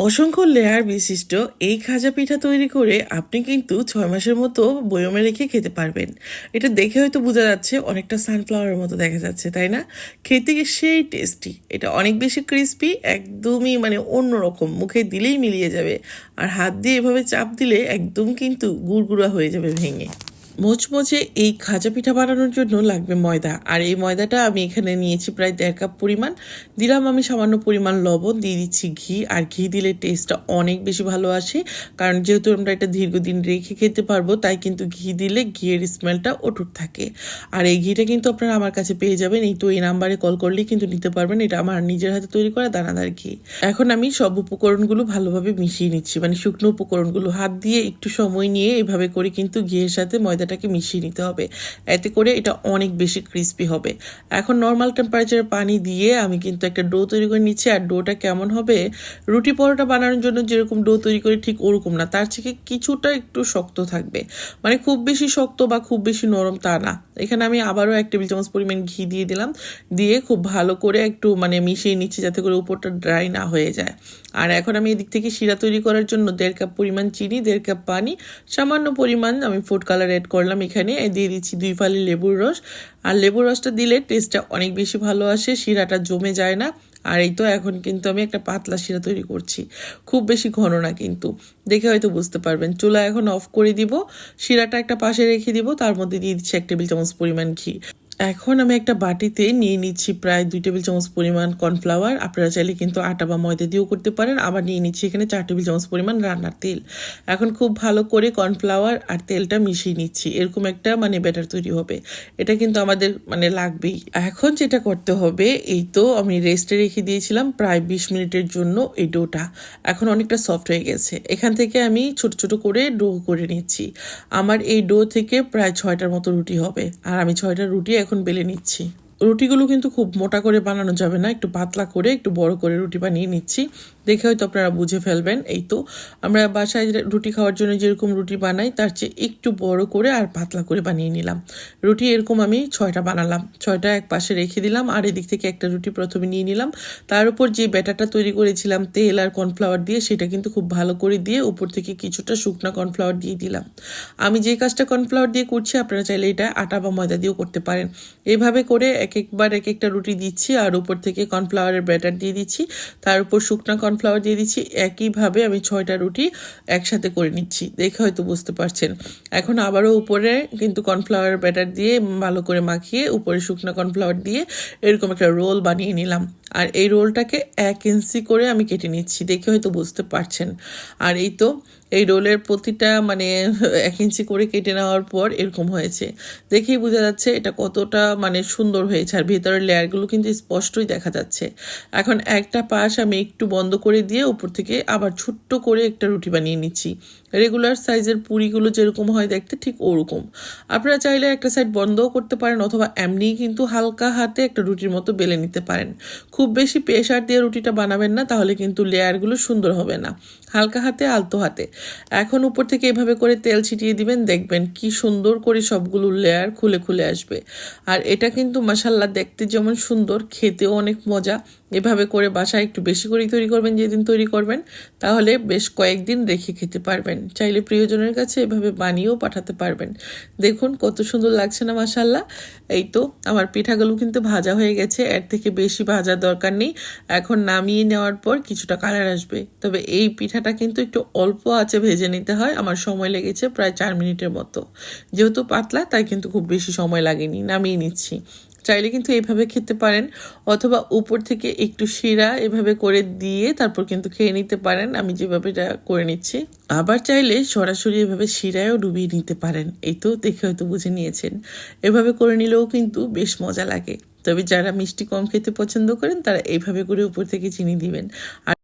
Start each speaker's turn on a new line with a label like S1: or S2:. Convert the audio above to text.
S1: অসংখ্য লেয়ার বিশিষ্ট এই খাজা পিঠা তৈরি করে আপনি কিন্তু 6 মাসের মতো বয়মে রেখে খেতে পারবেন। এটা দেখে হয়তো বোঝা যাচ্ছে অনেকটা সানফ্লাওয়ারের মতো দেখা যাচ্ছে, তাই না? খেতে গিয়ে সেই টেস্টি, এটা অনেক বেশি ক্রিস্পি, একদমই মানে অন্যরকম, মুখে দিলেই মিলিয়ে যাবে। আর হাত দিয়ে এভাবে চাপ দিলে একদম কিন্তু গুড়গুড়া হয়ে যাবে ভেঙে। মোচমোচে এই খাজা পিঠা বানানোর জন্য লাগবে ময়দা, আর এই ময়দাটা আমি এখানে নিয়েছি প্রায় 1.5 কাপ পরিমাণ। দিলাম আমি সামান্য পরিমাণ লবণ, দিয়ে দিচ্ছি ঘি। আর ঘি দিলে টেস্টটা অনেক বেশি ভালো আসে, কারণ যেহেতু আমরা এটা দীর্ঘদিন রেখে খেতে পারবো, তাই কিন্তু ঘি দিলে ঘিয়ের স্মেলটা অটুট থাকে। আর এই ঘিটা কিন্তু আপনারা আমার কাছে পেয়ে যাবেন, এই নাম্বারে কল করলেই কিন্তু নিতে পারবেন। এটা আমার নিজের হাতে তৈরি করা দানাদার ঘি। এখন আমি সব উপকরণগুলো ভালোভাবে মিশিয়ে নিচ্ছি, মানে শুকনো উপকরণগুলো হাত দিয়ে একটু সময় নিয়ে এভাবে করে কিন্তু ঘিয়ের সাথে ময়দাটাকে মিশিয়ে নিতে হবে। এতে করে এটা অনেক বেশি ক্রিস্পি হবে। এখন নর্মাল টেম্পারেচারে পানি দিয়ে আমি কিন্তু একটা ডো তৈরি করে নিচ্ছি। আর ডোটা কেমন হবে, রুটি পরোটা বানানোর জন্য যেরকম ডো তৈরি করে ঠিক ওরকম না, তার থেকে কিছুটা একটু শক্ত থাকবে। মানে খুব বেশি শক্ত বা খুব বেশি নরম তা না। এখানে আমি আবারও 1 টেবিল চামচ পরিমাণ ঘি দিয়ে দিলাম, দিয়ে খুব ভালো করে একটু মানে মিশিয়ে নিচ্ছি, যাতে করে উপরটা ড্রাই না হয়ে যায়। আর এখন আমি এদিক থেকে শিরা তৈরি করার জন্য 1.5 কাপ পরিমাণ চিনি, 1.5 কাপ পানি, সামান্য পরিমাণ আমি ফুড কালার অ্যাড করলাম। এখানে দিয়ে দিচ্ছি 2 ফালি লেবুর রস। আর লেবুর রসটা দিলে টেস্টটা অনেক বেশি ভালো আসে, শিরাটা জমে যায় না। আর এই তো এখন কিন্তু আমি একটা পাতলা শিরা তৈরি করছি, খুব বেশি ঘন না, কিন্তু দেখে হয়তো বুঝতে পারবেন। চুলা এখন অফ করে দিব, শিরাটা একটা পাশে রেখে দিব, তার মধ্যে দিয়ে দিচ্ছি 1 টেবিল চামচ পরিমাণ ঘি। এখন আমি একটা বাটিতে নিয়ে নিচ্ছি প্রায় 2 টেবিল চামচ পরিমাণ কর্নফ্লাওয়ার। আপনারা চাইলে কিন্তু আটা বা ময়দা দিয়েও করতে পারেন। আবার নিয়ে নিচ্ছি এখানে 4 টেবিল চামচ পরিমাণ রান্নার তেল। এখন খুব ভালো করে কর্নফ্লাওয়ার আর তেলটা মিশিয়ে নিচ্ছি, এরকম একটা মানে ব্যাটার তৈরি হবে। এটা কিন্তু আমাদের মানে লাগবেই। এখন যেটা করতে হবে, এই তো আমি রেস্টে রেখে দিয়েছিলাম প্রায় 20 মিনিটের জন্য এই ডোটা। এখন অনেকটা সফট হয়ে গেছে। এখান থেকে আমি ছোট ছোট করে ডো করে নিচ্ছি। আমার এই ডো থেকে প্রায় 6টার মতো রুটি হবে, আর আমি 6টা রুটি এখন বেলে নিচ্ছি। রুটিগুলো কিন্তু খুব মোটা করে বানানো যাবে না, একটু পাতলা করে একটু বড় করে রুটি বানিয়ে নিচ্ছি। দেখে হয়তো আপনারা বুঝে ফেলবেন। এই তো আমরা বাসায় রুটি খাওয়ার জন্য যেরকম রুটি বানাই, তার চেয়ে একটু বড় করে আর পাতলা করে বানিয়ে নিলাম। রুটি এরকম আমি 6টা বানালাম, 6টা এক পাশে রেখে দিলাম। আর এদিক থেকে একটা রুটি প্রথমে নিয়ে নিলাম, তার উপর যে ব্যাটারটা তৈরি করেছিলাম তেল আর কর্নফ্লাওয়ার দিয়ে, সেটা কিন্তু খুব ভালো করে দিয়ে উপর থেকে কিছুটা শুকনা কর্নফ্লাওয়ার দিয়ে দিলাম। আমি যে কাজটা কর্নফ্লাওয়ার দিয়ে করছি, আপনারা চাইলে এটা আটা বা ময়দা দিয়েও করতে পারেন। এভাবে করে একবার এক একটা রুটি দিচ্ছি, আর উপর থেকে কর্নফ্লাওয়ারের ব্যাটার দিয়ে দিচ্ছি, তার উপর শুকনা কর্নফ্লাওয়ার দিয়ে দিচ্ছি। একইভাবে আমি 6টা রুটি একসাথে করে নিচ্ছি, দেখে হয়তো বুঝতে পারছেন। এখন আবারও উপরে কিন্তু কর্নফ্লাওয়ার ব্যাটার দিয়ে ভালো করে মাখিয়ে উপরে শুকনো কর্নফ্লাওয়ার দিয়ে এরকম একটা রোল বানিয়ে নিলাম। আর এই রোলটাকে 1 ইঞ্চি করে আমি কেটে নিচ্ছি, দেখে হয়তো বুঝতে পারছেন। আর এই তো এই রোলের প্রতিটা মানে 1 ইঞ্চি করে কেটে নেওয়ার পর এরকম হয়েছে, দেখেই বোঝা যাচ্ছে এটা কতটা মানে সুন্দর হয়েছে। আর ভেতরের লেয়ারগুলো কিন্তু স্পষ্টই দেখা যাচ্ছে। এখন একটা পাশ আমি একটু বন্ধ করে দিয়ে উপর থেকে আবার ছোট্ট করে একটা রুটি বানিয়ে নিচ্ছি। রেগুলার সাইজের পুরিগুলো যেরকম হয় দেখতে, ঠিক ওরকম। আপনারা চাইলে একটা সাইড বন্ধও করতে পারেন, অথবা এমনিই কিন্তু হালকা হাতে একটা রুটির মতো বেলে নিতে পারেন। খুব বেশি প্রেশার দিয়ে রুটিটা বানাবেন না, তাহলে কিন্তু লেয়ারগুলো সুন্দর হবে না। হালকা হাতে আলতো হাতে এখন উপর থেকে এভাবে করে তেল ছিটিয়ে দিবেন, দেখবেন কি সুন্দর করে সবগুলো লেয়ার খুলে খুলে আসবে। আর এটা কিন্তু মাশাআল্লাহ দেখতে যেমন সুন্দর, খেতেও অনেক মজা। এভাবে করে বাসায় একটু বেশি করেই তৈরি করবেন, যেদিন তৈরি করবেন, তাহলে বেশ কয়েকদিন রেখে খেতে পারবেন। চাইলে প্রিয়জনের কাছে এভাবে বানিয়েও পাঠাতে পারবেন। দেখুন কত সুন্দর লাগছে না মাশাআল্লাহ। এই তো আমার পিঠাগুলো কিন্তু ভাজা হয়ে গেছে, এর থেকে বেশি ভাজার দরকার নেই। এখন নামিয়ে নেওয়ার পর কিছুটা কালার আসবে, তবে এই পিঠাটা কিন্তু একটু অল্প আঁচে ভেজে নিতে হয়। আমার সময় লেগেছে প্রায় 4 মিনিটের মতো। যেহেতু পাতলা, তাই কিন্তু খুব বেশি সময় লাগেনি। নামিয়ে নিচ্ছি। চাইলে কিন্তু এভাবে খেতে পারেন, অথবা উপর থেকে একটু শিরা এভাবে করে দিয়ে তারপর কিন্তু খেয়ে নিতে পারেন, আমি যেভাবে এটা করে নিচ্ছি। আবার চাইলে সরাসরি এভাবে শিরায়ও ডুবিয়ে নিতে পারেন। এই তো দেখে হয়তো বুঝে নিয়েছেন। এভাবে করে নিলেও কিন্তু বেশ মজা লাগে। তবে যারা মিষ্টি কম খেতে পছন্দ করেন, তারা এইভাবে করে উপর থেকে চিনি দিবেন। আর